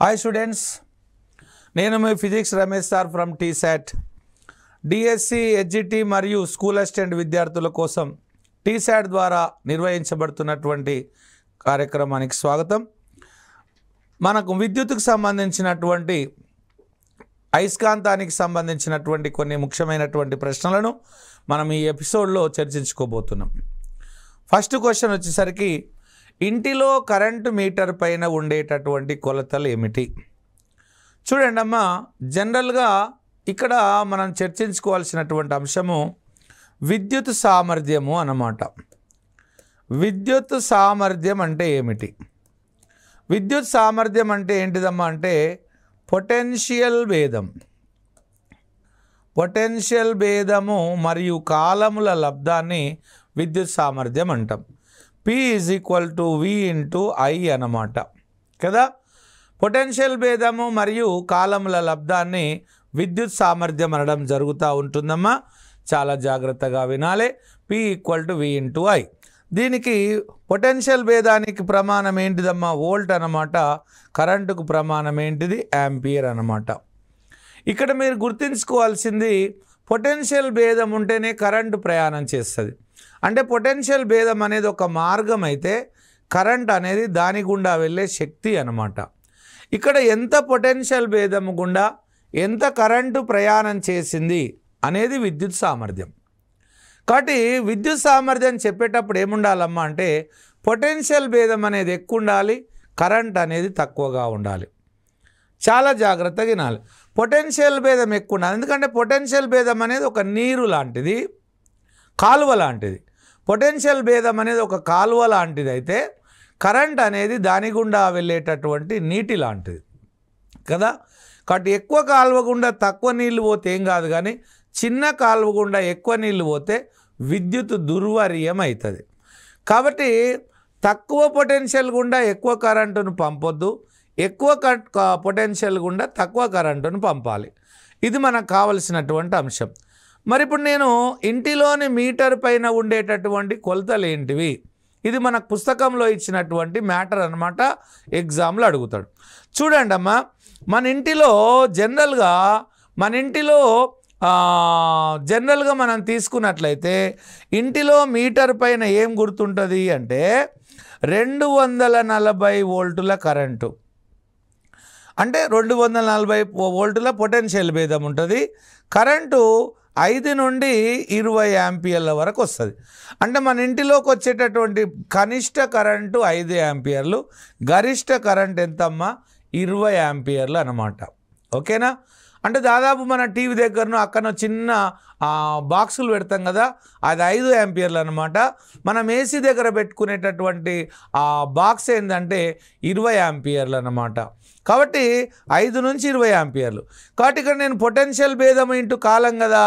Hi students, నేను మీ physics Ramesh sir from TSAT. DSC, HGT మరియు స్కూల్ అసిస్టెంట్ విద్యార్థుల కోసం టీసాట్ ద్వారా నిర్వహించబడుతున్నటువంటి కార్యక్రమానికి స్వాగతం. మనకు విద్యుత్తుకు సంబంధించినటువంటి అయస్కాంతానికి సంబంధించినటువంటి కొన్ని ముఖ్యమైనటువంటి ప్రశ్నలను మనం ఈ ఎపిసోడ్లో చర్చించుకోబోతున్నాం. ఫస్ట్ క్వశ్చన్ వచ్చేసరికి, ఇంటిలో కరెంటు మీటర్ పైన ఉండేటటువంటి కొలతలు ఏమిటి? చూడండి అమ్మా, జనరల్గా ఇక్కడ మనం చర్చించుకోవాల్సినటువంటి అంశము విద్యుత్ సామర్థ్యము అన్నమాట. విద్యుత్ సామర్థ్యం అంటే ఏమిటి? విద్యుత్ సామర్థ్యం అంటే ఏంటిదమ్మా అంటే పొటెన్షియల్ భేదం. పొటెన్షియల్ భేదము మరియు కాలముల లబ్ధాన్ని విద్యుత్ సామర్థ్యం అంటాం. P = V × I అన్నమాట కదా. పొటెన్షియల్ భేదము మరియు కాలముల లబ్ధాన్ని విద్యుత్ సామర్థ్యం అనడం జరుగుతూ ఉంటుందమ్మా. చాలా జాగ్రత్తగా వినాలి. P = V × I. దీనికి పొటెన్షియల్ భేదానికి ప్రమాణం ఏంటిదమ్మా? వోల్ట్ అన్నమాట. కరెంటుకు ప్రమాణం ఏంటిది? యాంపియర్ అన్నమాట. ఇక్కడ మీరు గుర్తుంచుకోవాల్సింది, పొటెన్షియల్ భేదం ఉంటేనే కరెంటు ప్రయాణం చేస్తుంది. అంటే పొటెన్షియల్ భేదం అనేది ఒక మార్గం అయితే కరెంట్ అనేది దాని గుండా వెళ్ళే శక్తి అన్నమాట. ఇక్కడ ఎంత పొటెన్షియల్ భేదం గుండా ఎంత కరెంటు ప్రయాణం చేసింది అనేది విద్యుత్ సామర్థ్యం. కాబట్టి విద్యుత్ సామర్థ్యం చెప్పేటప్పుడు ఏముండాలమ్మా అంటే పొటెన్షియల్ భేదం అనేది ఎక్కువ ఉండాలి, కరెంట్ అనేది తక్కువగా ఉండాలి. చాలా జాగ్రత్తగా వినాలి. పొటెన్షియల్ భేదం ఎక్కువ ఉండాలి. ఎందుకంటే పొటెన్షియల్ భేదం అనేది ఒక నీరు లాంటిది, కాలువ లాంటిది. పొటెన్షియల్ భేదం అనేది ఒక కాలువ లాంటిది అయితే కరెంట్ అనేది దాని గుండా వెళ్ళేటటువంటి నీటి లాంటిది కదా. కాబట్టి ఎక్కువ కాలువ గుండా తక్కువ నీళ్ళు పోతే ఏం కాదు, కానీ చిన్న కాలువ గుండా ఎక్కువ నీళ్ళు పోతే విద్యుత్ దుర్వర్యం అవుతుంది. కాబట్టి తక్కువ పొటెన్షియల్ గుండా ఎక్కువ కరెంటును పంపొద్దు, ఎక్కువ పొటెన్షియల్ గుండా తక్కువ కరెంటును పంపాలి. ఇది మనకు కావలసినటువంటి అంశం. మరి ఇప్పుడు నేను ఇంటిలోని మీటర్ పైన ఉండేటటువంటి కొలతలు ఏంటివి? ఇది మనకు పుస్తకంలో ఇచ్చినటువంటి మ్యాటర్ అన్నమాట. ఎగ్జామ్లో అడుగుతాడు. చూడండి అమ్మా, మన ఇంటిలో జనరల్గా మనం తీసుకున్నట్లయితే ఇంటిలో మీటర్ పైన ఏం గుర్తుంటుంది అంటే 240 వోల్టుల కరెంటు. అంటే 240 వోల్టుల పొటెన్షియల్ భేదం ఉంటుంది. కరెంటు 5 నుండి 20 యాంపియర్ల వరకు వస్తుంది. అంటే మన ఇంటిలోకి వచ్చేటటువంటి కనిష్ట కరెంటు 5 యాంపియర్లు, గరిష్ట కరెంట్ ఎంతమ్మా? 20 యాంపియర్లు అన్నమాట. ఓకేనా? అంటే దాదాపు మన టీవీ దగ్గరను అక్కడ చిన్న బాక్సులు పెడతాం కదా, అది 5 యాంపియర్లు అనమాట. మనం ఏసీ దగ్గర పెట్టుకునేటటువంటి బాక్స్ ఏంటంటే 20 యాంపియర్లు అన్నమాట. కాబట్టి 5 నుంచి 20 యాంపియర్లు. కాబట్టి ఇక్కడ నేను పొటెన్షియల్ భేదం ఇంటూ కాలం కదా.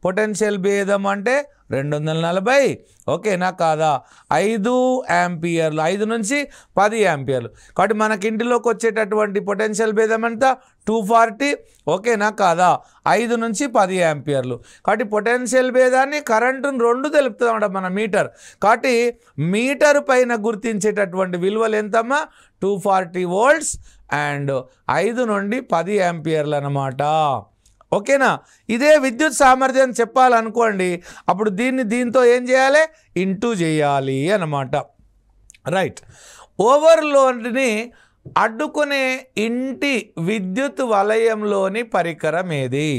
పొటెన్షియల్ భేదం అంటే 240, ఓకేనా కాదా? 5 యాంపియర్లు, 5 నుంచి 10 యాంపియర్లు. కాబట్టి మనకి ఇంటిలోకి వచ్చేటటువంటి పొటెన్షియల్ భేదం అంతా 240, ఓకేనా కాదా? 5 నుంచి 10 యాంపియర్లు. కాబట్టి పొటెన్షియల్ భేదాన్ని కరెంటును రెండు తెలుపుతామట మన మీటర్. కాబట్టి మీటర్ పైన గుర్తించేటటువంటి విలువలు ఎంతమ్మా? 240 వోల్ట్స్ అండ్ 5 నుండి 10 యాంపియర్లు అన్నమాట. ఓకేనా? ఇదే విద్యుత్ సామర్థ్యం చెప్పాలనుకోండి, అప్పుడు దీంతో ఏం చేయాలి? ఇంటూ చేయాలి అన్నమాట. రైట్. ఓవర్లోడ్ని అడ్డుకునే ఇంటి విద్యుత్ వలయంలోని పరికరం ఏది?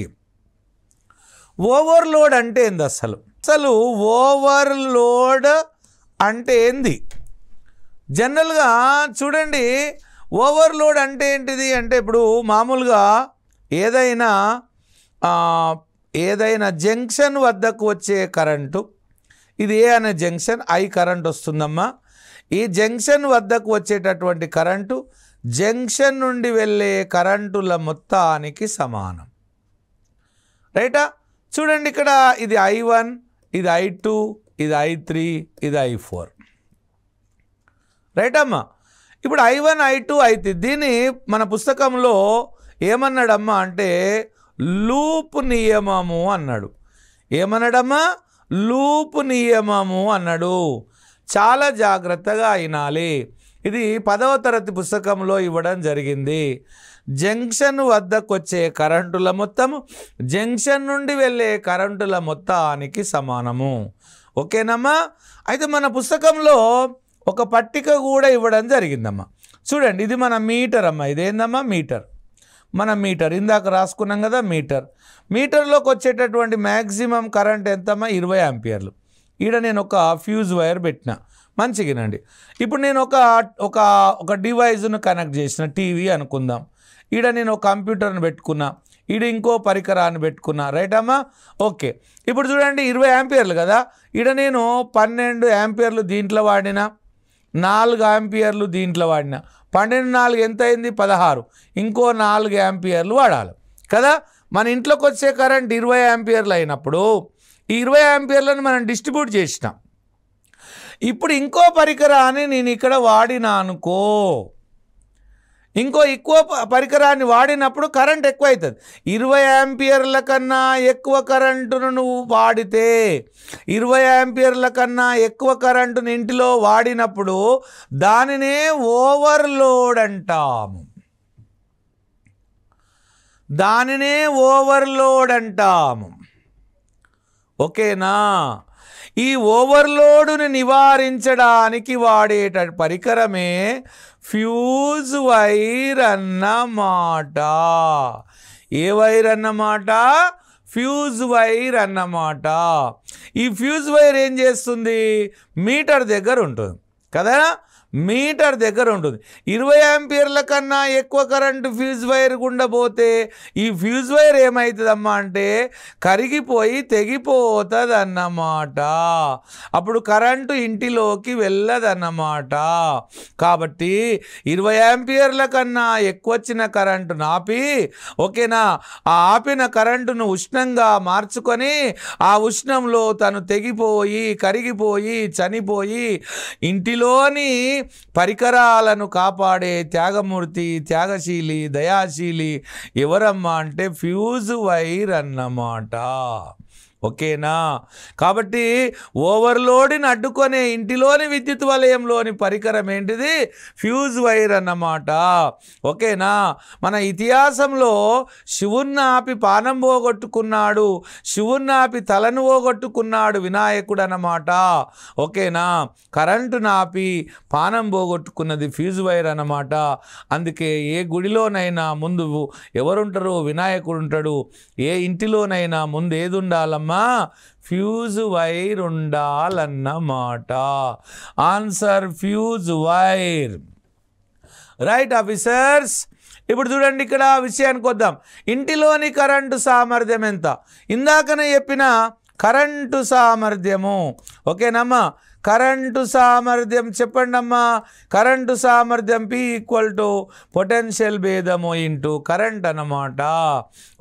ఓవర్లోడ్ అంటే ఏంది అసలు? ఓవర్లోడ్ అంటే ఏంది? జనరల్గా చూడండి, ఓవర్లోడ్ అంటే ఏంటిది అంటే ఇప్పుడు మామూలుగా ఏదైనా జంక్షన్ వద్దకు వచ్చే కరెంటు, ఇది ఏ అనే జంక్షన్, I కరెంట్ వస్తుందమ్మా. ఈ జంక్షన్ వద్దకు వచ్చేటటువంటి కరెంటు జంక్షన్ నుండి వెళ్ళే కరెంటుల మొత్తానికి సమానం. రైటా? చూడండి, ఇక్కడ ఇది I1, ఇది I2, ఇది I3, ఇది I4. రైట్ అమ్మా? ఇప్పుడు I1, I2, I3 దీన్ని మన పుస్తకంలో ఏమన్నాడమ్మా అంటే లూప్ నియమము అన్నాడు. ఏమన్నాడమ్మా? లూప్ నియమము అన్నాడు. చాలా జాగ్రత్తగా వినాలి. ఇది 10వ తరగతి పుస్తకంలో ఇవ్వడం జరిగింది. జంక్షన్ వద్దకు వచ్చే కరెంటుల మొత్తము జంక్షన్ నుండి వెళ్ళే కరెంటుల మొత్తానికి సమానము. ఓకేనమ్మా. అయితే మన పుస్తకంలో ఒక పట్టిక కూడా ఇవ్వడం జరిగిందమ్మా. చూడండి, ఇది మన మీటర్ అమ్మా. ఇదేందమ్మా? మీటర్. మన మీటర్ ఇందాక రాసుకున్నాం కదా. మీటర్లోకి వచ్చేటటువంటి మ్యాక్సిమం కరెంట్ ఎంతమ్మా? 20 ఆంపియర్లు. ఈడ నేను ఒక ఫ్యూజ్ వైర్ పెట్టిన. మంచిగానండి. ఇప్పుడు నేను ఒక డివైజ్ను కనెక్ట్ చేసిన, టీవీ అనుకుందాం. ఈడ నేను ఒక కంప్యూటర్ని పెట్టుకున్నా, ఈడ ఇంకో పరికరాన్ని పెట్టుకున్నా. రైట్ అమ్మా? ఓకే. ఇప్పుడు చూడండి, 20 ఆంపియర్లు కదా. ఈడ నేను 12 ఆంపియర్లు దీంట్లో వాడిన, 4 ఆంపియర్లు దీంట్లో వాడిన. 12 4 ఎంత అయింది? 16. ఇంకో 4 ఆంపియర్లు వాడాలి కదా. మన ఇంట్లోకి వచ్చే కరెంట్ 20 ఆంపియర్లు అయినప్పుడు ఈ 20 ఆంపియర్లను మనం డిస్ట్రిబ్యూట్ చేసినాం. ఇప్పుడు ఇంకో పరికరాన్ని నేను ఇక్కడ వాడినా అనుకో, ఇంకో ఎక్కువ పరికరాన్ని వాడినప్పుడు కరెంట్ ఎక్కువ అవుతుంది. 20 ఆంపియర్ల కన్నా ఎక్కువ కరెంటును నువ్వు వాడితే, 20 ఆంపియర్ల కన్నా ఎక్కువ కరెంటును ఇంటిలో వాడినప్పుడు దానినే ఓవర్లోడ్ అంటాము. ఓకేనా? ఈ ఓవర్లోడ్ను నివారించడానికి వాడేట పరికరమే ఫ్యూజ్ వైర్ అన్నమాట. ఏ వైర్ అన్నమాట? ఫ్యూజ్ వైర్ అన్నమాట. ఈ ఫ్యూజ్ వైర్ ఏం చేస్తుంది? మీటర్ దగ్గర ఉంటుంది కదా. మీటర్ దగ్గర ఉంటుంది. 20 ఆంపియర్ల కన్నా ఎక్కువ కరెంటు ఫ్యూజ్ వైర్ గుండా పోతే ఈ ఫ్యూజ్ వైర్ ఏమవుతుందమ్మా అంటే కరిగిపోయి తెగిపోతుంది అన్నమాట. అప్పుడు కరెంటు ఇంటిలోకి వెళ్ళదన్నమాట. కాబట్టి 20 ఆంపియర్ల కన్నా ఎక్కువ వచ్చిన కరెంటును ఆపి, ఓకేనా, ఆ ఆపిన కరెంటును ఉష్ణంగా మార్చుకొని ఆ ఉష్ణంలో తను తెగిపోయి కరిగిపోయి చనిపోయి ఇంటిలోని పరికరాలను కాపాడే త్యాగమూర్తి, త్యాగశీలి, దయాశీలి ఎవరమ్మా అంటే ఫ్యూజ్ వైర్ అన్నమాట. ఓకేనా? కాబట్టి ఓవర్లోడ్ని అడ్డుకునే ఇంటిలోని విద్యుత్ వలయంలోని పరికరం ఏంటిది? ఫ్యూజ్ వైర్ అన్నమాట. ఓకేనా? మన ఇతిహాసంలో శివుణ్ణి ఆపి పానం పోగొట్టుకున్నాడు, శివుణ్ణి ఆపి తలను పోగొట్టుకున్నాడు వినాయకుడు అన్నమాట. ఓకేనా? కరెంటును ఆపి పానం పోగొట్టుకున్నది ఫ్యూజ్ వైర్ అన్నమాట. అందుకే ఏ గుడిలోనైనా ముందు ఎవరుంటారు? వినాయకుడు ఉంటాడు. ఏ ఇంటిలోనైనా ముందు ఏది ఉండాలమ్మా? ఫ్యూజ్ వైర్ ఉండాలన్నమాట. Answer fuse wire. Right officers. ఇప్పుడు చూడండి, ఇక్కడ విషయానికి వద్దాం. ఇంటిలోని కరెంటు సామర్థ్యం ఎంత? ఇందాకనే చెప్పిన కరెంటు సామర్థ్యము. ఓకేనమ్మా? కరెంటు సామర్థ్యం చెప్పండి అమ్మా. కరెంటు సామర్థ్యం P = పొటెన్షియల్ భేదము ఇంటూ కరెంట్ అన్నమాట.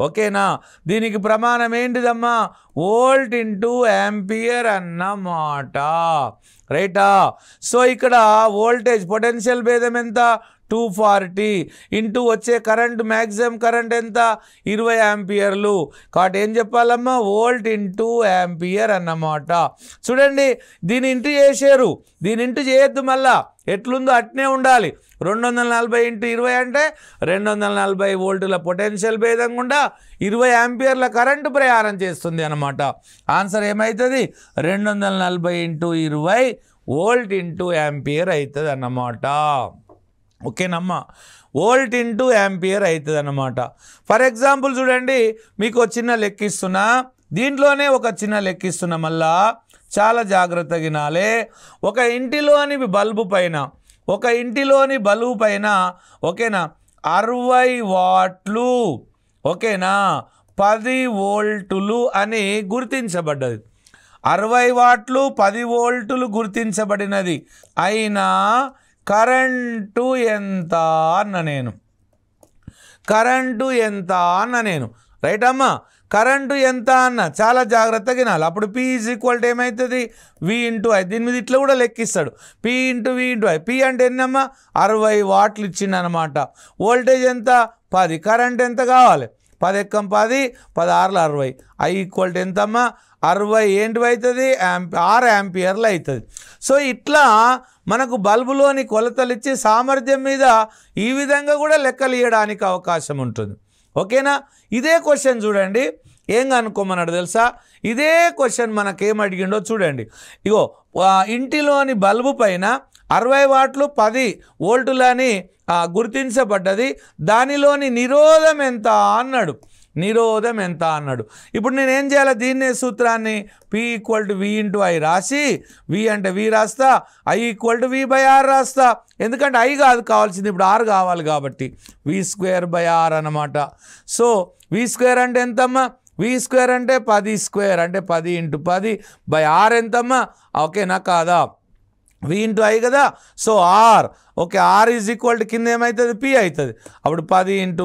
ఓకేనా? దీనికి ప్రమాణం ఏంటిదమ్మా? వోల్ట్ ఇంటూ యాంపియర్ అన్నమాట. రైటా? సో ఇక్కడ వోల్టేజ్ పొటెన్షియల్ భేదం ఎంత? 240 ఇంటూ వచ్చే కరెంట్ మ్యాక్సిమం కరెంట్ ఎంత? 20 ఆంపియర్లు. కాబట్టి ఏం చెప్పాలమ్మా? వోల్ట్ ఇంటూ యాంపియర్ అన్నమాట. చూడండి, దీని ఇంటూ చేశారు, దీని ఇంటూ చేయొద్దు. మళ్ళా ఎట్లుందో అట్నే ఉండాలి. 240 × 20 అంటే 240 వోల్టుల పొటెన్షియల్ భేదం గుండా 20 ఆంపియర్ల కరెంటు ప్రయాణం చేస్తుంది అన్నమాట. ఆన్సర్ ఏమవుతుంది? 240 × 20 వోల్ట్ ఇంటూ యాంపియర్ అవుతుంది అన్నమాట. ఓకేనమ్మా? వోల్ట్ ఇంటూ యాంపియర్ అవుతుంది అన్నమాట. ఫర్ ఎగ్జాంపుల్ చూడండి, మీకు చిన్న లెక్కిస్తున్నా, దీంట్లోనే ఒక చిన్న లెక్కిస్తున్నా, మళ్ళా చాలా జాగ్రత్తగా వినాలే. ఒక ఇంటిలోని బల్బు పైన ఓకేనా 60 వాట్లు, ఓకేనా 10 వోల్టులు అని గుర్తించబడ్డది. 60 వాట్లు 10 వోల్టులు గుర్తించబడినది. అయినా కరెంటు ఎంత అన్న నేను. రైట్ అమ్మా? కరెంటు ఎంత అన్న చాలా జాగ్రత్తగా వినాలి. అప్పుడు P = ఏమవుతుంది? V × I. దీని మీద ఇట్లా కూడా లెక్కిస్తాడు. P × V × I. P అంటే ఎన్నమ్మా? 60 వాట్లు ఇచ్చింది అనమాట. వోల్టేజ్ ఎంత? 10. కరెంట్ ఎంత కావాలి? 10 × 10 16 60. I = ఎంతమ్మా? 60 ఏంటివి అవుతుంది? 6 ఆంపియర్లు అవుతుంది. సో ఇట్లా మనకు బల్బులోని కొలతలు ఇచ్చి సామర్థ్యం మీద ఈ విధంగా కూడా లెక్కలు ఇవ్వడానికి అవకాశం ఉంటుంది. ఓకేనా? ఇదే క్వశ్చన్ చూడండి ఏం కనుక్కోమన్నాడు తెలుసా? ఇదే క్వశ్చన్ మనకేం అడిగిండో చూడండి. ఇగో ఇంటిలోని బల్బు పైన 60 వాట్లు 10 వోల్టులని గుర్తించబడ్డది, దానిలోని నిరోధం ఎంత అన్నాడు. నిరోధం ఎంత అన్నాడు. ఇప్పుడు నేను ఏం చేయాలి? దీన్నే సూత్రాన్ని P = V × I రాసి, V అంటే V రాస్తా, I = V/R రాస్తా. ఎందుకంటే I కాదు కావాల్సింది, ఇప్పుడు R కావాలి కాబట్టి V²/R అన్నమాట. సో V² అంటే ఎంతమ్మా? V² అంటే 10² అంటే 10 × 10/R ఎంతమ్మా? ఓకేనా కాదా? V × I కదా. సో R ఓకే, R = కింద ఏమవుతుంది? P అవుతుంది. అప్పుడు 10 ×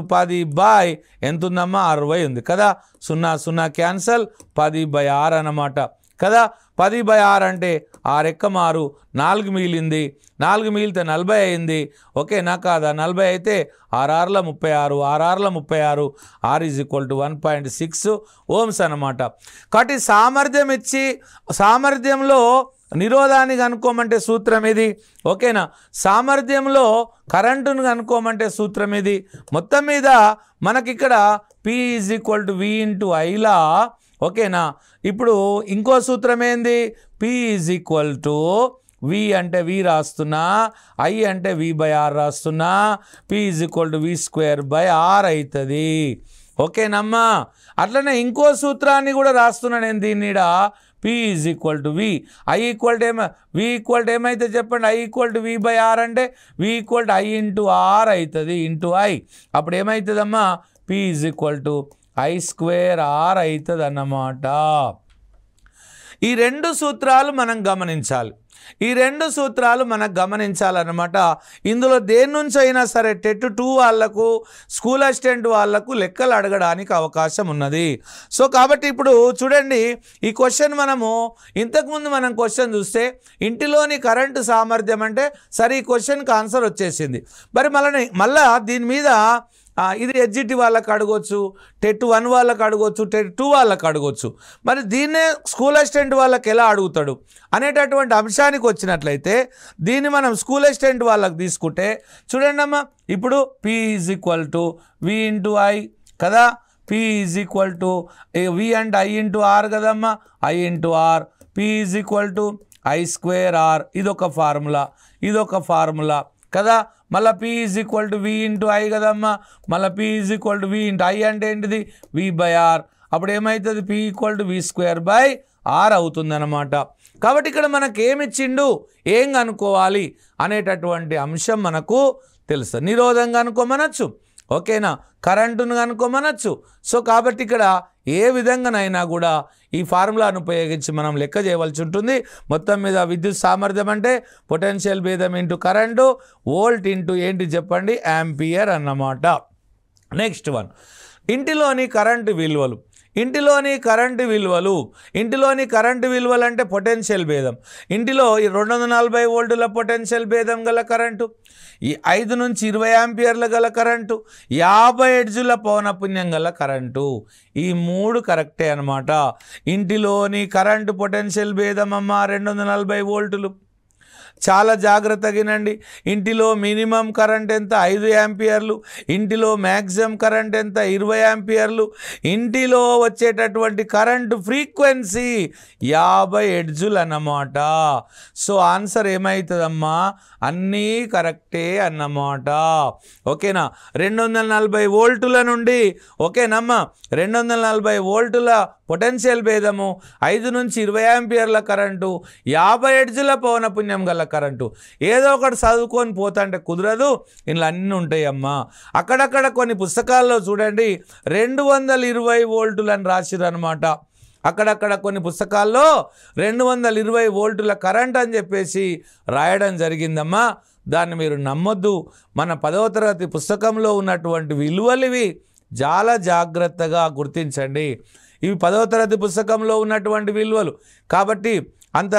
10 ఎంత ఉందమ్మా? 60 ఉంది కదా. 0 0 క్యాన్సల్, 10/R అన్నమాట కదా. 10/R అంటే 6 ఎక్క 6, 4 మిగిలింది, 4 మిగిలితే 40 అయింది. ఓకేనా కాదా? 40 అయితే 6 × 36, 6 × 36, R = 1.6 ohms అన్నమాట. కాబట్టి సామర్థ్యం ఇచ్చి సామర్థ్యంలో నిరోధాన్ని కనుక్కోమంటే సూత్రం ఇది. ఓకేనా? సామర్థ్యంలో కరెంటును కనుక్కోమంటే సూత్రం ఇది. మొత్తం మీద మనకిక్కడ P = V × I లా. ఓకేనా? ఇప్పుడు ఇంకో సూత్రం ఏంది? P = V అంటే V రాస్తున్నా, I అంటే V/R రాస్తున్నా, P = V²/R అవుతుంది. ఓకేనమ్మా? అట్లనే ఇంకో సూత్రాన్ని కూడా రాస్తున్నా నేను దీనిడ. P = V, I = ఏమైతే చెప్పండి? I = V/R అంటే V = I × R అవుతుంది, I. అప్పుడు ఏమవుతుందమ్మా? P = I²R అవుతుంది అన్నమాట. ఈ రెండు సూత్రాలు మనం గమనించాలి. ఈ రెండు సూత్రాలు మనకు గమనించాలన్నమాట. ఇందులో దేని నుంచి అయినా సరే టెట్ 2 వాళ్ళకు, స్కూల్ అసిస్టెంట్ వాళ్ళకు లెక్కలు అడగడానికి అవకాశం ఉన్నది. సో కాబట్టి ఇప్పుడు చూడండి, ఈ క్వశ్చన్ మనము ఇంతకుముందు మనం క్వశ్చన్ చూస్తే ఇంటిలోని కరెంటు సామర్థ్యం అంటే సరే ఈ క్వశ్చన్కి ఆన్సర్ వచ్చేసింది. మరి మళ్ళీ దీని మీద ఇది HGT వాళ్ళకి అడగవచ్చు, టెట్ 1 వాళ్ళకి అడగవచ్చు, టెట్ 2 వాళ్ళకి అడగవచ్చు. మరి దీన్నే స్కూల్ అసిస్టెంట్ వాళ్ళకి ఎలా అడుగుతాడు అనేటటువంటి అంశానికి వచ్చినట్లయితే దీన్ని మనం స్కూల్ అసిస్టెంట్ వాళ్ళకి తీసుకుంటే చూడండి అమ్మా, ఇప్పుడు P = V × I కదా. P = V and I × R కదమ్మా, I × R. P = I²R. ఇదొక ఫార్ములా కదా. మళ్ళీ P = V × I కదమ్మా. మళ్ళీ P = V × I అంటే ఏంటిది? V/R. అప్పుడు ఏమవుతుంది? P = V²/R అవుతుంది అన్నమాట. కాబట్టి ఇక్కడ మనకు ఏమి ఇచ్చిండు, ఏం కనుక్కోవాలి అనేటటువంటి అంశం మనకు తెలుసు. నిరోధం కనుక్కోమనొచ్చు, ఓకేనా, కరెంటును కనుక్కోమనొచ్చు. సో కాబట్టి ఇక్కడ ఏ విధంగానైనా కూడా ఈ ఫార్ములాను ఉపయోగించి మనం లెక్క చేయవలసి ఉంటుంది. మొత్తం మీద విద్యుత్ సామర్థ్యం అంటే పొటెన్షియల్ భేదం ఇంటూ కరెంటు, వోల్ట్ ఇంటూ ఏంటి చెప్పండి? యాంపియర్ అన్నమాట. నెక్స్ట్ వన్, ఇంటిలోని కరెంటు విలువలు. ఇంటిలోని కరెంటు విలువలు అంటే పొటెన్షియల్ భేదం. ఇంటిలో ఈ 240 వోల్టుల పొటెన్షియల్ భేదం గల కరెంటు, ఈ 5 నుంచి 20 యాంపియర్ల గల కరెంటు, 50 హెర్ట్జుల పౌనపున్యం గల కరెంటు, ఈ 3 కరెక్టే అనమాట. ఇంటిలోని కరెంటు పొటెన్షియల్ భేదం అమ్మ 240 వోల్టులు. చాలా జాగ్రత్తగా వినండి. ఇంటిలో మినిమం కరెంట్ ఎంత? 5 యాంపియర్లు. ఇంటిలో మ్యాక్సిమం కరెంట్ ఎంత? 20 యాంపియర్లు. ఇంటిలో వచ్చేటటువంటి కరెంటు ఫ్రీక్వెన్సీ 50 హెర్ట్జులు అన్నమాట. సో ఆన్సర్ ఏమవుతుందమ్మా? అన్నీ కరెక్టే అన్నమాట. ఓకేనా? 240 వోల్టుల నుండి, ఓకేనమ్మా, 240 వోల్టుల పొటెన్షియల్ భేదము, 5 నుంచి 20 యాంపియర్ల కరెంటు, 50 హెర్ట్జుల పౌనపున్యం గల కరెంటు. ఏదో ఒకటి చదువుకొని పోతుంటే కుదరదు, ఇలా అన్నీ ఉంటాయమ్మా. అక్కడక్కడ కొన్ని పుస్తకాల్లో చూడండి 220 వోల్టులు అని రాసిరనమాట. అక్కడక్కడ కొన్ని పుస్తకాల్లో 220 వోల్టుల కరెంట్ అని చెప్పేసి రాయడం జరిగిందమ్మా. దాన్ని మీరు నమ్మొద్దు. మన 10వ తరగతి పుస్తకంలో ఉన్నటువంటి విలువలు ఇవి. చాలా జాగ్రత్తగా గుర్తించండి. ఇవి 10వ తరగతి పుస్తకంలో ఉన్నటువంటి విలువలు కాబట్టి అంత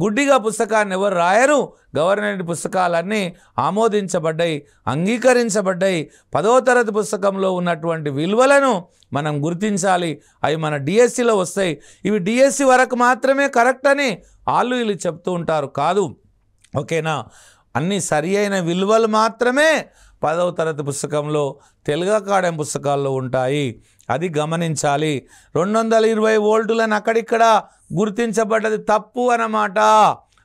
గుడ్డిగా పుస్తకాన్ని ఎవరు రాయరు. గవర్నమెంట్ పుస్తకాలన్నీ ఆమోదించబడ్డాయి, అంగీకరించబడ్డాయి. 10వ తరగతి పుస్తకంలో ఉన్నటువంటి విలువలను మనం గుర్తించాలి. అవి మన డిఎస్సిలో వస్తాయి. ఇవి డిఎస్సి వరకు మాత్రమే కరెక్ట్ అని వీళ్ళు చెప్తూ ఉంటారు. కాదు, ఓకేనా? అన్ని సరి అయిన విలువలు మాత్రమే 10వ తరగతి పుస్తకంలో తెలుగు అకాడమీ పుస్తకాల్లో ఉంటాయి, అది గమనించాలి. 220 వోల్టులను అక్కడిక్కడ గుర్తించబడ్డది తప్పు అన్నమాట.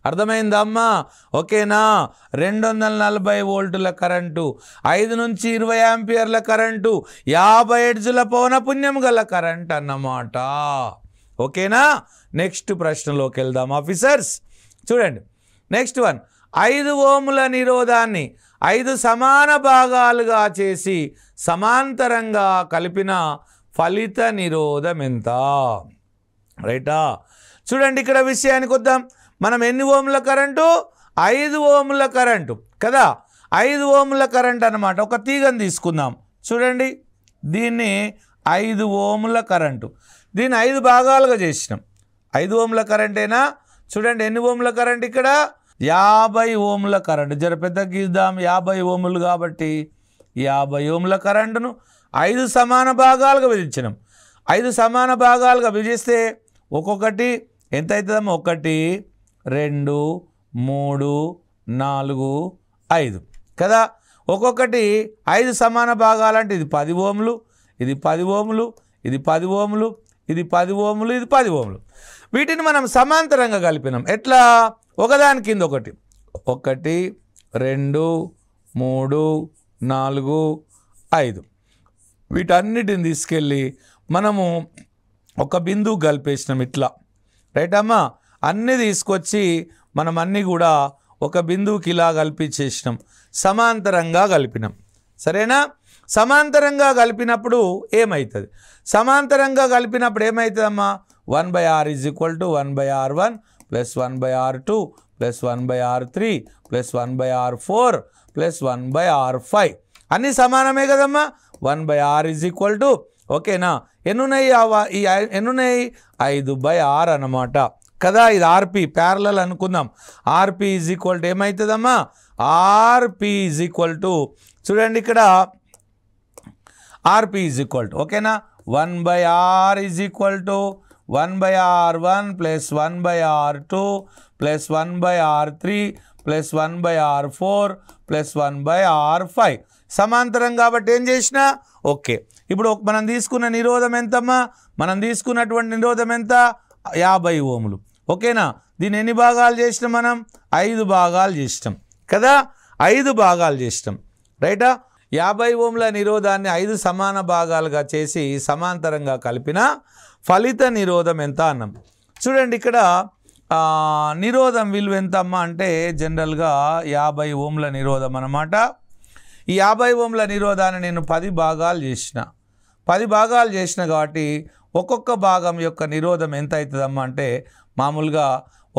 అర్థమైందమ్మా? ఓకేనా? 240 వోల్టుల కరెంటు, 5 నుంచి 20 యాంపియర్ల కరెంటు, 50 హెర్ట్జుల పౌనపున్యం గల కరెంట్ అన్నమాట. ఓకేనా? నెక్స్ట్ ప్రశ్నలోకి వెళ్దాం ఆఫీసర్స్. చూడండి నెక్స్ట్ వన్. 5 ఓముల నిరోధాన్ని 5 సమాన భాగాలుగా చేసి సమాంతరంగా కలిపిన ఫలిత నిరోధం ఎంత? రైటా? చూడండి ఇక్కడ విషయానికి వద్దాం. మనం ఎన్ని ఓముల కరెంటు? 5 ఓముల కరెంటు కదా. 5 ఓముల కరెంట్ అన్నమాట. ఒక తీగను తీసుకుందాం. చూడండి దీన్ని 5 ఓముల కరెంటు, దీన్ని 5 భాగాలుగా చేసినాం. 5 ఓముల కరెంటేనా? చూడండి ఎన్ని ఓముల కరెంట్ ఇక్కడ? 50 ఓముల కరెంటు. జర పెద్ద గీద్దాం. 50 ఓములు కాబట్టి 50 ఓముల కరెంటును 5 సమాన భాగాలుగా విభజించినాం. 5 సమాన భాగాలుగా విభజిస్తే ఒక్కొక్కటి ఎంత అవుతుందమ్మా? 1 2 3 4 5 కదా. ఒక్కొక్కటి 5 సమాన భాగాలంటే ఇది 10 ఓములు, ఇది 10 ఓములు, ఇది 10 ఓములు, ఇది 10 ఓములు, ఇది 10 ఓములు. వీటిని మనం సమాంతరంగా కలిపినాం. ఎట్లా? ఒకదాని కింద ఒకటి. 1 2 3 4 5 వీటన్నిటిని తీసుకెళ్ళి మనము ఒక బిందువు కలిపేసినాం ఇట్లా. రైట్ అమ్మా? అన్నీ తీసుకొచ్చి మనం అన్నీ కూడా ఒక బిందువుకి ఇలా కలిపించేసినాం, సమాంతరంగా కలిపినాం. సరేనా? సమాంతరంగా కలిపినప్పుడు ఏమవుతుంది? సమాంతరంగా కలిపినప్పుడు ఏమవుతుందమ్మా? 1/r = 1/r1 + 1/r2 + 1/r3 + 1/r4 + 1/r5 అన్నీ సమానమే కదమ్మా. 1/r ఓకేనా? ఎన్నున్నాయి? ఎన్నున్నాయి? 5/r అన్నమాట కదా. ఇది ఆర్పి ప్యారలల్ అనుకుందాం. ఆర్పి ఏమవుతుందమ్మా? ఆర్పి చూడండి ఇక్కడ ఆర్పి ఓకేనా? 1/r = 1/r1 + 1/r2 + 1/r3 + 1/r4 + 1/r5 సమాంతరం కాబట్టి ఏం చేసినా ఓకే. ఇప్పుడు మనం తీసుకున్న నిరోధం ఎంతమ్మా? మనం తీసుకున్నటువంటి నిరోధం ఎంత? 50 ఓములు. ఓకేనా? దీన్ని ఎన్ని భాగాలు చేసినాం మనం? 5 భాగాలు చేసినాం కదా. 5 భాగాలు చేసినాం. రైటా? 50 ఓముల నిరోధాన్ని 5 సమాన భాగాలుగా చేసి సమాంతరంగా కలిపిన ఫలిత నిరోధం ఎంత అన్నాం. చూడండి ఇక్కడ నిరోధం విలువ ఎంత అమ్మా అంటే జనరల్గా 50 ఓముల నిరోధం అన్నమాట. ఈ 50 ఓముల నిరోధాన్ని నేను 10 భాగాలు చేసిన. 10 భాగాలు చేసిన కాబట్టి ఒక్కొక్క భాగం యొక్క నిరోధం ఎంత అవుతుందమ్మా అంటే మామూలుగా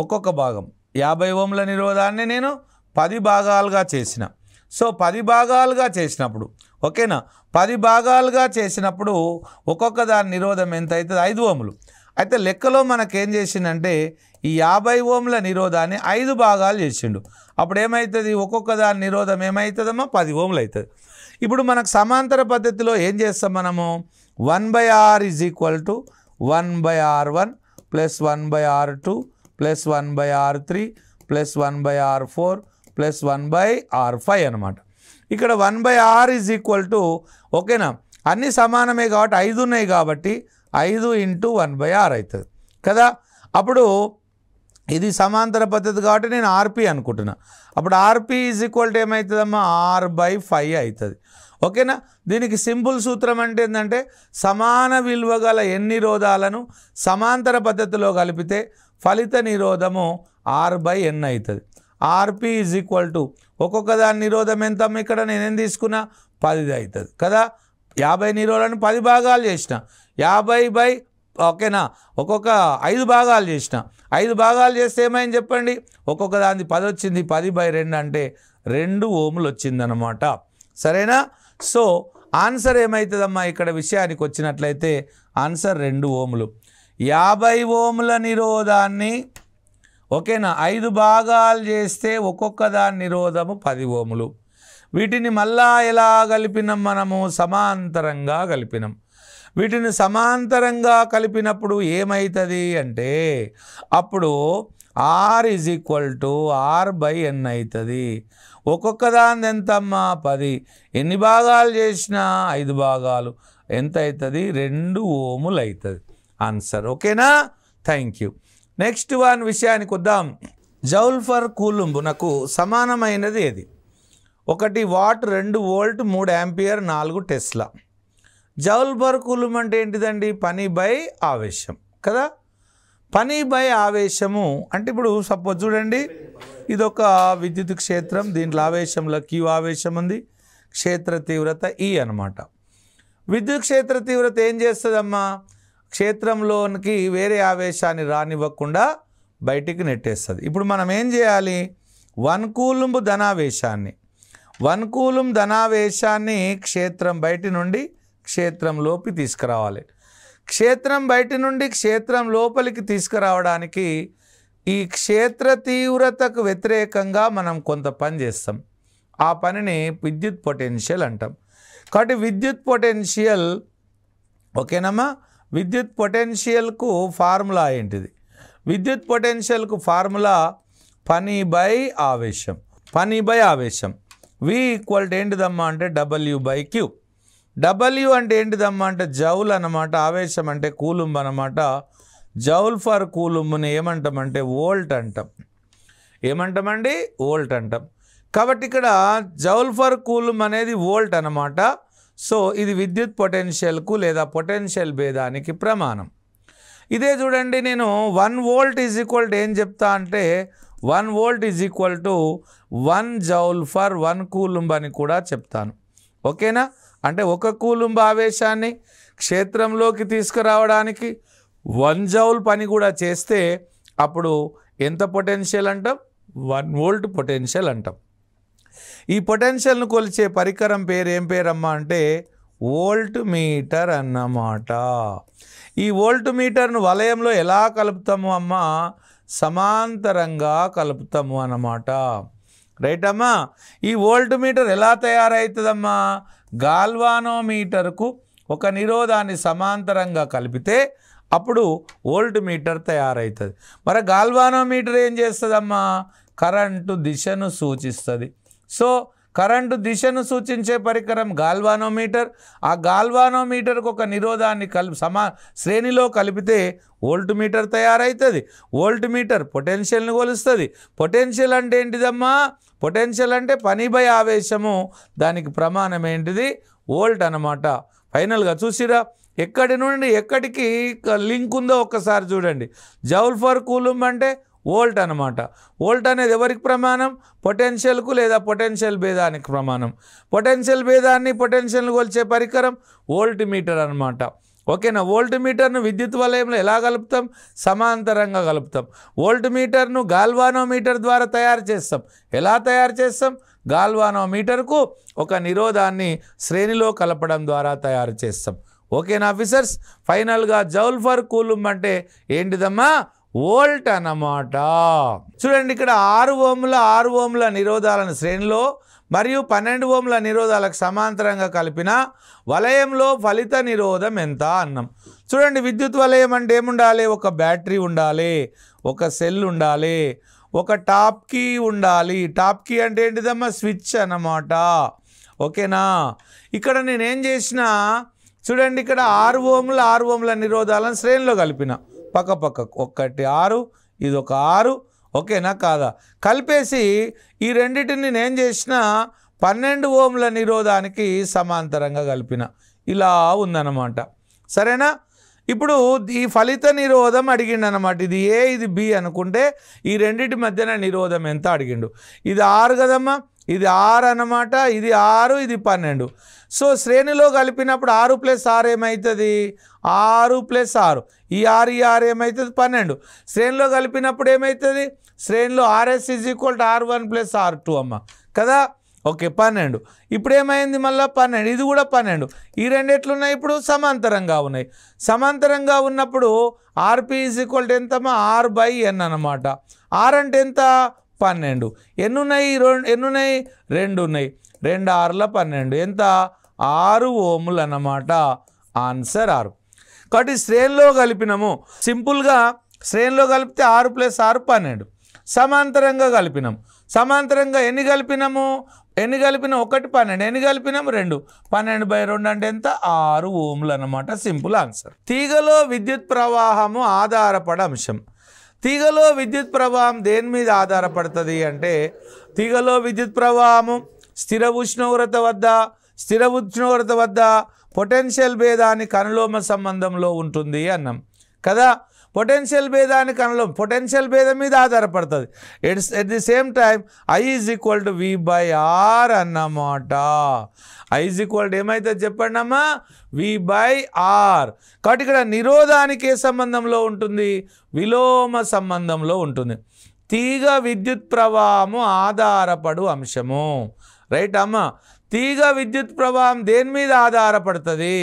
ఒక్కొక్క భాగం 50 ఓముల నిరోధాన్ని నేను 10 భాగాలుగా చేసిన. సో 10 భాగాలుగా చేసినప్పుడు ఓకేనా? 10 భాగాలుగా చేసినప్పుడు ఒక్కొక్క దాని నిరోధం ఎంత అవుతుంది? 5 ఓములు. అయితే లెక్కలో మనకేం చేసిందంటే ఈ 50 ఓముల నిరోధాన్ని 5 భాగాలు చేసిండు. అప్పుడు ఏమవుతుంది? ఒక్కొక్క దాని నిరోధం ఏమవుతుందమ్మా? 10 ఓములు అవుతుంది. ఇప్పుడు మనకు సమాంతర పద్ధతిలో ఏం చేస్తాం మనము? 1/r = 1/r1 + 1/r2 + 1/r3 + 1/r4 + 1/r5 అనమాట. ఇక్కడ 1/r ఓకేనా? అన్నీ సమానమే కాబట్టి 5 ఉన్నాయి కాబట్టి 5 × 1/r అవుతుంది కదా. అప్పుడు ఇది సమాంతర పద్ధతి కాబట్టి నేను ఆర్పి అనుకుంటున్నా. అప్పుడు ఆర్పి ఏమవుతుందమ్మా? r/5 అవుతుంది. ఓకేనా? దీనికి సింపుల్ సూత్రం అంటే ఏంటంటే సమాన విలువ గల ఎన్ని నిరోధాలను సమాంతర పద్ధతిలో కలిపితే ఫలిత నిరోధము r/n అవుతుంది. ఆర్పి ఒక్కొక్క దాని నిరోధం ఎంత? ఇక్కడ నేనేం తీసుకున్నా? 10 అవుతుంది కదా. 50 నిరోధాలను 10 భాగాలు చేసిన. 50 ఓకేనా? ఒక్కొక్క 5 భాగాలు చేసిన. 5 భాగాలు చేస్తే ఏమైంది చెప్పండి? ఒక్కొక్క దానికి 10 వచ్చింది. 10/2 అంటే 2 ఓములు వచ్చిందనమాట. సరేనా? సో ఆన్సర్ ఏమవుతుందమ్మా? ఇక్కడ విషయానికి వచ్చినట్లయితే ఆన్సర్ 2 ఓములు. 50 ఓముల నిరోధాన్ని ఓకేనా 5 భాగాలు చేస్తే ఒక్కొక్క దాని నిరోధము 10 ఓములు. వీటిని మళ్ళా ఎలా కలిపినాం మనము? సమాంతరంగా కలిపినాం. వీటిని సమాంతరంగా కలిపినప్పుడు ఏమవుతుంది అంటే అప్పుడు are is equal to R/N అవుతుంది. ఒక్కొక్క దాని ఎంతమ్మా 10. ఎన్ని భాగాలు చేసినా 5 భాగాలు ఎంత అవుతుంది? 2 ఓములు అవుతుంది ఆన్సర్. ఓకేనా? Thank you. నెక్స్ట్ వన్ విషయానికి వద్దాం. జౌల్ ఫర్ కూలుంబునకు సమానమైనది ఏది? 1 what, 2 volt, 3 ampere, 4 Tesla. Joule for coulomb అంటే ఏంటిదండి? పని బై ఆవేశం కదా. పని బై ఆవేశము అంటే ఇప్పుడు సపోజ్ చూడండి, ఇదొక విద్యుత్ క్షేత్రం, దీంట్లో ఆవేశంలో Q ఆవేశం ఉంది, క్షేత్ర తీవ్రత E అనమాట. విద్యుత్ క్షేత్ర తీవ్రత ఏం చేస్తుందమ్మా? క్షేత్రంలోనికి వేరే ఆవేశాన్ని రానివ్వకుండా బయటికి నెట్టేస్తుంది. ఇప్పుడు మనం ఏం చేయాలి? 1 కూలుంబ్ ధనావేశాన్ని 1 కూలుంబ్ ధనావేశాన్ని క్షేత్రం బయటి నుండి క్షేత్రంలోకి తీసుకురావాలి. క్షేత్రం బయటి నుండి క్షేత్రం లోపలికి తీసుకురావడానికి ఈ క్షేత్ర తీవ్రతకు వ్యతిరేకంగా మనం కొంత పని చేస్తాం. ఆ పనిని విద్యుత్ పొటెన్షియల్ అంటాం. కాబట్టి విద్యుత్ పొటెన్షియల్, ఓకేనమ్మా, విద్యుత్ పొటెన్షియల్కు ఫార్ములా ఏంటిది? విద్యుత్ పొటెన్షియల్కు ఫార్ములా పని బై ఆవేశం. పని బై ఆవేశం V ఈక్వల్ టు ఏంటిదమ్మా అంటే W/Q. W అంటే ఏంటిదమ్మా అంటే జౌల్ అన్నమాట, ఆవేశం అంటే కూలుంబ్ అన్నమాట. జౌల్ ఫర్ కూలుంబ్ని ఏమంటామంటే వోల్ట్ అంటాం. ఏమంటామండి? వోల్ట్ అంటాం. కాబట్టి ఇక్కడ జౌల్ ఫర్ కూలుంబ్ అనేది వోల్ట్ అన్నమాట. సో ఇది విద్యుత్ పొటెన్షియల్కు లేదా పొటెన్షియల్ భేదానికి ప్రమాణం. ఇదే చూడండి, నేను 1 వోల్ట్ ఈజ్ ఈక్వల్ టు ఏం చెప్తా అంటే 1 volt is equal to 1 joule for 1 coulomb అని కూడా చెప్తాను. ఓకేనా? అంటే 1 కూలుంబ్ ఆవేశాన్ని క్షేత్రంలోకి తీసుకురావడానికి 1 జౌల్ పని కూడా చేస్తే అప్పుడు ఎంత పొటెన్షియల్ అంటాం? 1 వోల్ట్ పొటెన్షియల్ అంటాం. ఈ పొటెన్షియల్ను కొలిచే పరికరం పేరు ఏం పేరమ్మా అంటే వోల్ట్ మీటర్ అన్నమాట. ఈ వోల్ట్ మీటర్ను వలయంలో ఎలా కలుపుతాము అమ్మా? సమాంతరంగా కలుపుతాము అన్నమాట. రైట్ అమ్మా? ఈ వోల్ట్ మీటర్ ఎలా తయారవుతుందమ్మా? గాల్వానోమీటర్కు ఒక నిరోధాన్ని సమాంతరంగా కలిపితే అప్పుడు వోల్ట్ మీటర్ తయారవుతుంది. మరి గాల్వానోమీటర్ ఏం చేస్తుందమ్మా? కరెంటు దిశను సూచిస్తుంది. సో కరెంటు దిశను సూచించే పరికరం గాల్వానోమీటర్. ఆ గాల్వానోమీటర్కు ఒక నిరోధాన్ని శ్రేణిలో కలిపితే వోల్ట్ మీటర్ తయారవుతుంది. వోల్ట్ మీటర్ పొటెన్షియల్ని కొలుస్తుంది. పొటెన్షియల్ అంటే ఏంటిదమ్మా? పొటెన్షియల్ అంటే పని బై ఆవేశము, దానికి ప్రమాణం ఏంటిది? వోల్ట్ అన్నమాట. ఫైనల్గా చూసిరా ఎక్కడి నుండి ఎక్కడికి లింక్ ఉందో ఒక్కసారి చూడండి. జౌల్ ఫర్ కూలుంబ్ అంటే వోల్ట్ అన్నమాట. వోల్ట్ అనేది ఎవరికి ప్రమాణం? పొటెన్షియల్కు లేదా పొటెన్షియల్ భేదానికి ప్రమాణం. పొటెన్షియల్ భేదాన్ని పొటెన్షియల్ని కొలిచే పరికరం వోల్ట్ మీటర్ అన్నమాట. ఓకేనా? వోల్ట్ మీటర్ను విద్యుత్ వలయంలో ఎలా కలుపుతాం? సమాంతరంగా కలుపుతాం. వోల్ట్ మీటర్ను గాల్వానోమీటర్ ద్వారా తయారు చేస్తాం. ఎలా తయారు చేస్తాం? గాల్వానోమీటర్కు ఒక నిరోధాన్ని శ్రేణిలో కలపడం ద్వారా తయారు చేస్తాం. ఓకేనా ఆఫీసర్స్? ఫైనల్గా జౌల్ ఫర్ కూలుంబ్ అంటే ఏంటిదమ్మా? వోల్ట్ అన్నమాట. చూడండి, ఇక్కడ 6 ఓంల నిరోధాలను శ్రేణిలో మరియు 12 ఓంల నిరోధాలకు సమాంతరంగా కలిపిన వలయంలో ఫలిత నిరోధం ఎంత అన్నాం. చూడండి, విద్యుత్ వలయం అంటే ఏముండాలి? ఒక బ్యాటరీ ఉండాలి, ఒక సెల్ ఉండాలి, ఒక టాప్ కీ ఉండాలి. టాప్ కీ అంటే ఏంటిదమ్మా? స్విచ్ అన్నమాట. ఓకేనా? ఇక్కడ నేనేం చేసిన చూడండి, ఇక్కడ 6 ఓంల నిరోధాలను శ్రేణిలో కలిపిన పక్క 1 6, ఇది ఒక 6. ఓకేనా కాదా? కలిపేసి ఈ రెండింటిని నేను చేసిన 12 ఓంల నిరోధానికి సమాంతరంగా కలిపిన. ఇలా ఉందన్నమాట. సరేనా? ఇప్పుడు ఈ ఫలిత నిరోధం అడిగిండు అన్నమాట. ఇది ఏ, ఇది బి అనుకుంటే ఈ రెండింటి మధ్యన నిరోధం ఎంత అడిగిండు. ఇది 6 కదమ్మా, ఇది 6 అన్నమాట, ఇది 6, ఇది 12. సో శ్రేణిలో కలిపినప్పుడు 6 + 6 ఏమవుతుంది? 6 + 6, ఈ 6 ఏమవుతుంది? 12. శ్రేణిలో కలిపినప్పుడు ఏమవుతుంది? శ్రేణిలో RS = R1 + R2 అమ్మ కదా. ఓకే, 12. ఇప్పుడు ఏమైంది? మళ్ళీ 12, ఇది కూడా 12. ఈ రెండు ఎట్లున్నాయి? ఇప్పుడు సమాంతరంగా ఉన్నాయి. సమాంతరంగా ఉన్నప్పుడు RP = ఎంతమ్మా? R/N అన్నమాట. R అంటే ఎంత? 12. ఎన్ని ఉన్నాయి? ఎన్ని ఉన్నాయి? 2 ఉన్నాయి. 2 6ల 12 ఎంత? 6 ఓములు అన్నమాట. ఆన్సర్ 6. కాబట్టి శ్రేణిలో కలిపినాము. సింపుల్గా శ్రేణిలో కలిపితే 6 + 6 12. సమాంతరంగా కలిపినాం. సమాంతరంగా ఎన్ని కలిపినాము? 1 12. ఎన్ని కలిపినాము? 2. 12/2 అంటే ఎంత? 6 ఓంలు అన్నమాట. Simple answer. తీగలో విద్యుత్ ప్రవాహము ఆధారపడ అంశం. తీగలో విద్యుత్ ప్రవాహం దేని మీద ఆధారపడుతుంది అంటే, తీగలో విద్యుత్ ప్రవాహము స్థిర ఉష్ణోగ్రత వద్ద పొటెన్షియల్ భేదానికి అనులోమ సంబంధంలో ఉంటుంది అన్నాం కదా. పొటెన్షియల్ భేదానికి పొటెన్షియల్ భేదం మీద ఆధారపడుతుంది. At the same time I = V/R అన్నమాట. I ఏమైతే చెప్పండి అమ్మా? V/R. కాబట్టి ఇక్కడ నిరోధానికి ఏ సంబంధంలో ఉంటుంది? విలోమ సంబంధంలో ఉంటుంది. తీగ విద్యుత్ ప్రవాహము ఆధారపడు అంశము. రైట్ అమ్మా? తీగ విద్యుత్ ప్రవాహం దేని మీద ఆధారపడుతుంది?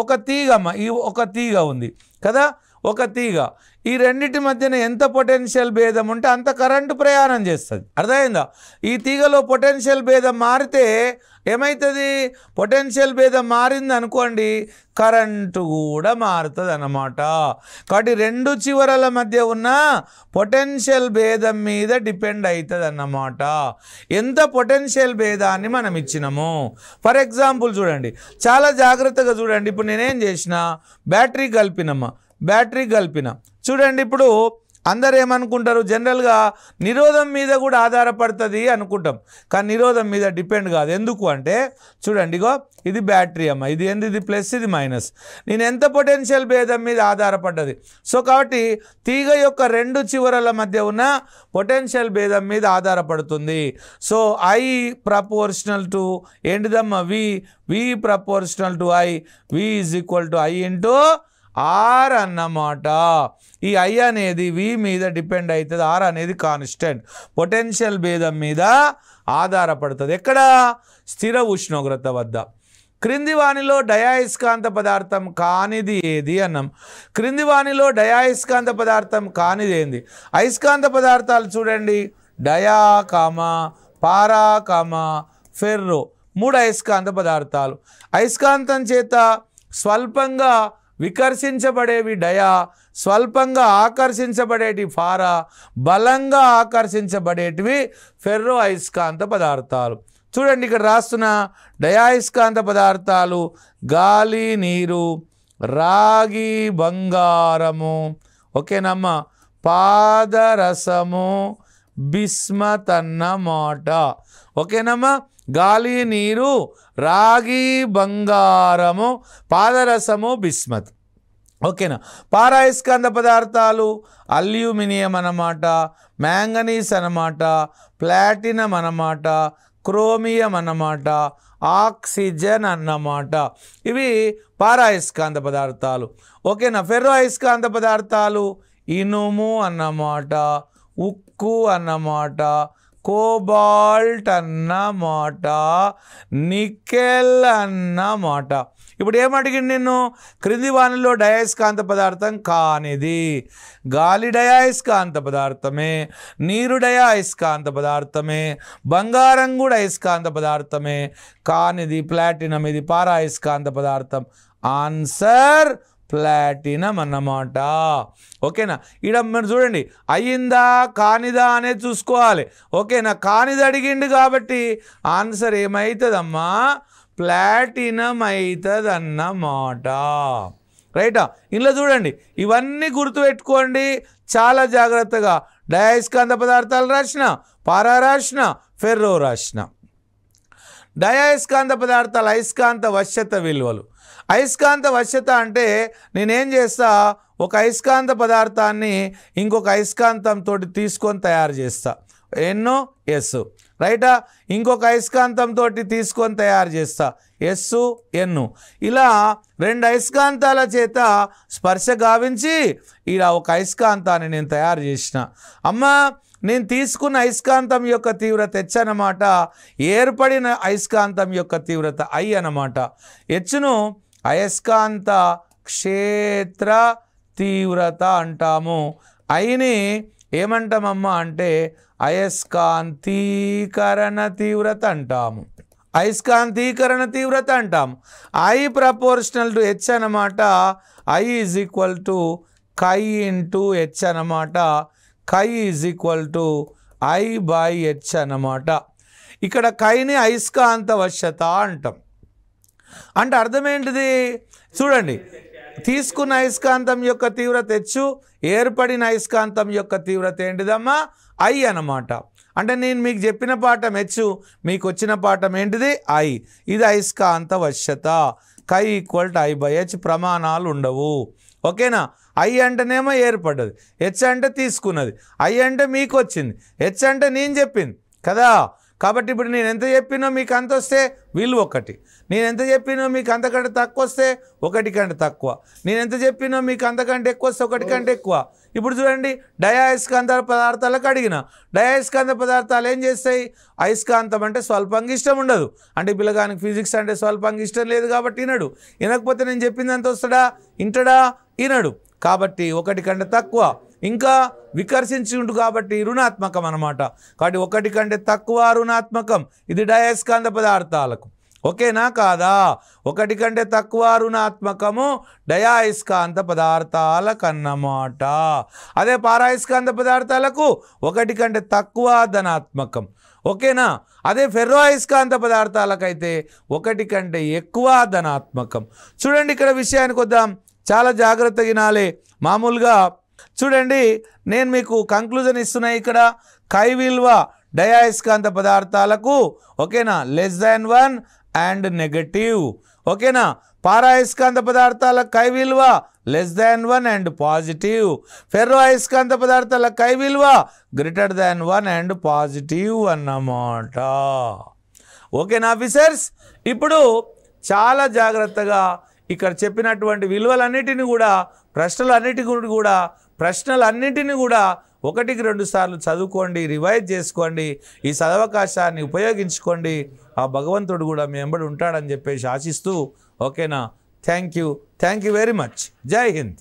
ఒక తీగ అమ్మ, ఈ ఒక తీగ ఉంది కదా, ఒక తీగ. ఈ రెండింటి మధ్యన ఎంత పొటెన్షియల్ భేదం ఉంటే అంత కరెంటు ప్రయాణం చేస్తుంది. అర్థమైందా? ఈ తీగలో పొటెన్షియల్ భేదం మారితే ఏమవుతుంది? పొటెన్షియల్ భేదం మారింది అనుకోండి, కరెంటు కూడా మారుతుంది అన్నమాట. కాబట్టి 2 చివరల మధ్య ఉన్న పొటెన్షియల్ భేదం మీద డిపెండ్ అవుతుంది అన్నమాట. ఎంత పొటెన్షియల్ భేదాన్ని మనం ఇచ్చినాము. ఫర్ ఎగ్జాంపుల్ చూడండి, చాలా జాగ్రత్తగా చూడండి. ఇప్పుడు నేనేం చేసిన? బ్యాటరీ కలిపిన. చూడండి, ఇప్పుడు అందరు ఏమనుకుంటారు? జనరల్గా నిరోధం మీద కూడా ఆధారపడుతుంది అనుకుంటాం, కానీ నిరోధం మీద డిపెండ్ కాదు. ఎందుకు అంటే చూడండి, ఇగో ఇది బ్యాటరీ అమ్మ, ఇది ఏంది? ఇది ప్లస్, ఇది మైనస్. నేను ఎంత పొటెన్షియల్ భేదం మీద ఆధారపడ్డది. సో కాబట్టి తీగ యొక్క 2 చివరల మధ్య ఉన్న పొటెన్షియల్ భేదం మీద ఆధారపడుతుంది. So I = ఏంటిదమ్మా? V = I. V = I × R అన్నమాట. ఈ I అనేది V మీద డిపెండ్ అవుతుంది. R అనేది కాన్స్టెంట్. పొటెన్షియల్ భేదం మీద ఆధారపడుతుంది. ఎక్కడ? స్థిర ఉష్ణోగ్రత వద్ద. క్రింది వానిలో డయాయస్కాంత పదార్థం కానిది ఏది అన్నాం. క్రింది వానిలో డయాయస్కాంత పదార్థం కానిది ఏంది? అయస్కాంత పదార్థాలు చూడండి, డయా, పారా, ఫెర్రో, 3 అయస్కాంత పదార్థాలు. అయస్కాంతం చేత స్వల్పంగా వికర్షించబడేవి డయా, స్వల్పంగా ఆకర్షించబడేటి పారా, బలంగా ఆకర్షించబడేటివి ఫెర్రో అయస్కాంత పదార్థాలు. చూడండి, ఇక్కడ రాస్తున్న డయాయస్కాంత పదార్థాలు గాలి, నీరు, రాగి, బంగారము, ఓకేనమ్మా, పాదరసము, బిస్మత్ అన్నమాట. ఓకేనమ్మా? గాలి, నీరు, రాగి, బంగారము, పాదరసము, బిస్మత్. ఓకేనా? పారాయస్కాంత పదార్థాలు అల్యూమినియం అన్నమాట, మ్యాంగనీస్ అన్నమాట, ప్లాటినం అన్నమాట, క్రోమియం అన్నమాట, ఆక్సిజన్ అన్నమాట. ఇవి పారాయస్కాంత పదార్థాలు. ఓకేనా? ఫెర్రో అయస్కాంత పదార్థాలు ఇనుము అన్నమాట, ఉక్కు అన్నమాట, కోబాల్ట్ అన్నమాట, నికెల్ అన్నమాట. ఇప్పుడు ఏమడిగింది నిన్ను? క్రింది వానిలో డయాయస్కాంత పదార్థం కానిది. గాలి డయాయస్కాంత పదార్థమే, నీరు డయాయస్కాంత పదార్థమే, బంగారం కూడా అయస్కాంత పదార్థమే, కానిది ప్లాటినం, ఇది పారాయస్కాంత పదార్థం. ఆన్సర్ ప్లాటినం అన్నమాట. ఓకేనా? ఇక్కడ మీరు చూడండి, అయ్యిందా కానిదా అనేది చూసుకోవాలి. ఓకేనా? కానిది అడిగిండు కాబట్టి ఆన్సర్ ఏమవుతుందమ్మా? ప్లాటినం అవుతుంది అన్నమాట. రైటా? ఇలా చూడండి, ఇవన్నీ గుర్తుపెట్టుకోండి చాలా జాగ్రత్తగా. డయాయస్కాంత పదార్థాలు రాసిన, పారా రాసిన, ఫెర్రో రాసిన. డయాయస్కాంత పదార్థాలు అయస్కాంత వశ్యత విలువలు. అయస్కాంత వశ్యత అంటే నేనేం చేస్తా? ఒక అయస్కాంత పదార్థాన్ని ఇంకొక అయస్కాంతంతో తీసుకొని తయారు చేస్తా. ఎన్నో ఎస్, రైటా? ఇంకొక అయస్కాంతంతో తీసుకొని తయారు చేస్తా, ఎస్ ఎన్. ఇలా 2 అయస్కాంతాల చేత స్పర్శ గావించి ఇలా ఒక అయస్కాంతాన్ని నేను తయారు చేసిన. అమ్మా, నేను తీసుకున్న అయస్కాంతం యొక్క తీవ్రత హెచ్ అన్నమాట, ఏర్పడిన అయస్కాంతం యొక్క తీవ్రత I అన్నమాట. హెచ్ను అయస్కాంత క్షేత్ర తీవ్రత అంటాము. Iని ఏమంటామమ్మా అంటే అయస్కాంతీకరణ తీవ్రత అంటాము. అయస్కాంతీకరణ తీవ్రత అంటాము. I = H అన్నమాట. I = కై ఇంటూ హెచ్ అన్నమాట. కై is equal to I by H అన్నమాట. ఇక్కడ కైని అయస్కాంత వశ్యత అంటాం. అంటే అర్థం ఏంటిది చూడండి, తీసుకున్న అయస్కాంతం యొక్క తీవ్రత హెచ్, ఏర్పడిన అయస్కాంతం యొక్క తీవ్రత ఏంటిదమ్మా ఐ అన్నమాట. అంటే నేను మీకు చెప్పిన పాఠం హెచ్, మీకు వచ్చిన పాఠం ఏంటిది ఐ. ఇది అయస్కాంత వశ్యత. కై equal to I by H. ప్రమాణాలు ఉండవు. ఓకేనా. ఐ అంటేనేమో ఏర్పడ్డది, హెచ్ అంటే తీసుకున్నది, ఐ అంటే మీకు వచ్చింది, హెచ్ అంటే నేను చెప్పింది కదా. కాబట్టి ఇప్పుడు నేను ఎంత చెప్పినో మీకు అంత వస్తే విలువ ఒకటి, నేను ఎంత చెప్పినో మీకు అంతకంటే తక్కువ వస్తే ఒకటి కంటే తక్కువ, నేను ఎంత చెప్పినో మీకు అంతకంటే ఎక్కువ వస్తే ఒకటి కంటే ఎక్కువ. ఇప్పుడు చూడండి, డయాయస్కాంత పదార్థాలకు అడిగిన, డయాయస్కాంత పదార్థాలు ఏం చేస్తాయి, అయస్కాంతం అంటే స్వల్పంగా ఇష్టం ఉండదు. అంటే పిల్లగానికి ఫిజిక్స్ అంటే స్వల్పంగా ఇష్టం లేదు కాబట్టి వినడు. వినకపోతే నేను చెప్పింది అంత వస్తాడా, వింటడా, వినడు. కాబట్టి ఒకటి కంటే తక్కువ, ఇంకా వికర్షించుంటు కాబట్టి రుణాత్మకం అన్నమాట. కాబట్టి ఒకటి కంటే తక్కువ రుణాత్మకం. ఇది డయాయస్కాంత పదార్థాలకు. ఓకేనా కాదా. ఒకటి కంటే తక్కువ రుణాత్మకము డయాయస్కాంత పదార్థాలకు అన్నమాట. అదే పారాయస్కాంత పదార్థాలకు ఒకటి కంటే తక్కువ ధనాత్మకం. ఓకేనా. అదే ఫెర్రో అయస్కాంత పదార్థాలకైతే ఒకటి కంటే ఎక్కువ ధనాత్మకం. చూడండి, ఇక్కడ విషయానికి వద్దాం, చాలా జాగ్రత్తగా వినాలి. మామూలుగా చూడండి, నేను మీకు కంక్లూజన్ ఇస్తున్నా. ఇక్కడ కై విలువ డయాయస్కాంత పదార్థాలకు ఓకేనా <1 అండ్ నెగటివ్. ఓకేనా. పారాయస్కాంత పదార్థాల కై విలువ <1 అండ్ పాజిటివ్. ఫెర్రో అయస్కాంత పదార్థాల కై విలువ <1 అండ్ పాజిటివ్ అన్నమాట. ఓకేనా ఆఫీసర్స్. ఇప్పుడు చాలా జాగ్రత్తగా ఇక్కడ చెప్పినటువంటి విలువలన్నిటిని కూడా ప్రశ్నలన్నిటిని కూడా 1-2 సార్లు చదువుకోండి, రివైజ్ చేసుకోండి. ఈ సదవకాశాన్ని ఉపయోగించుకోండి. ఆ భగవంతుడు కూడా మీ వెంబడి ఉంటాడని చెప్పేసి ఆశిస్తూ ఓకేనా. Thank you very much. జై హింద్.